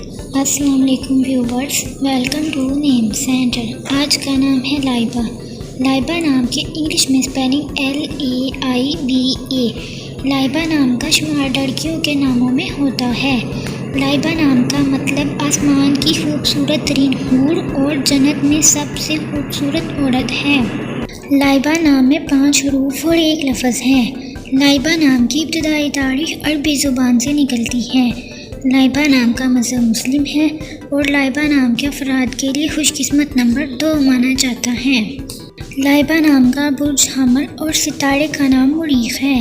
अस्सलाम वालेकुम viewers, welcome to name centre. आज का नाम है लाइबा। लाइबा नाम के इंग्लिश में स्पेलिंग LAIBA। लाइबा नाम का शुमार लड़कियों के नामों में होता है। लाइबा नाम का मतलब आसमान की खूबसूरत तरीन हूर और जन्नत में सबसे खूबसूरत औरत है। लाइबा नाम में 5 हरूफ और 1 लफ्ज़ है। लाइबा नाम की इब्तदाई तारीख अरबी ज़ुबान से निकलती है। लाइबा नाम का मज़हब मुस्लिम है और लाइबा नाम के अफराद के लिए खुशकिस्मत नंबर 2 माना जाता है। लाइबा नाम का बुर्ज हमल और सितारे का नाम मुरीख है।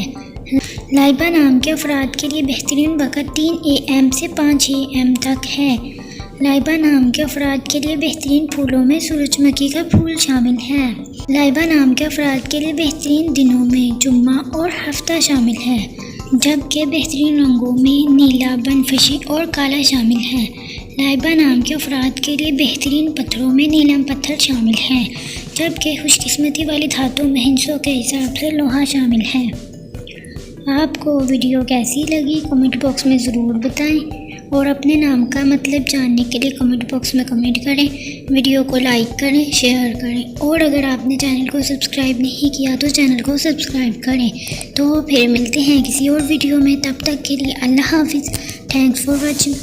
लाइबा नाम के अफराद के लिए बेहतरीन वक़्त 3 AM से 5 AM तक है। लाइबा नाम के अफराद के लिए बेहतरीन फूलों में सूरजमुखी का फूल शामिल है। लाइबा नाम के अफराद के लिए बेहतरीन दिनों में जुम्मा और हफ्ता शामिल है, जबकि बेहतरीन रंगों में नीला, बनफशी और काला शामिल है। लाइबा नाम के अफराद के लिए बेहतरीन पत्थरों में नीलम पत्थर शामिल है, जबकि खुशकिस्मती वाली धातु में हिंसों के हिसाब से लोहा शामिल है। आपको वीडियो कैसी लगी कमेंट बॉक्स में ज़रूर बताएं और अपने नाम का मतलब जानने के लिए कमेंट बॉक्स में कमेंट करें। वीडियो को लाइक करें, शेयर करें और अगर आपने चैनल को सब्सक्राइब नहीं किया तो चैनल को सब्सक्राइब करें। तो फिर मिलते हैं किसी और वीडियो में, तब तक के लिए अल्लाह हाफिज़। Thanks for watching.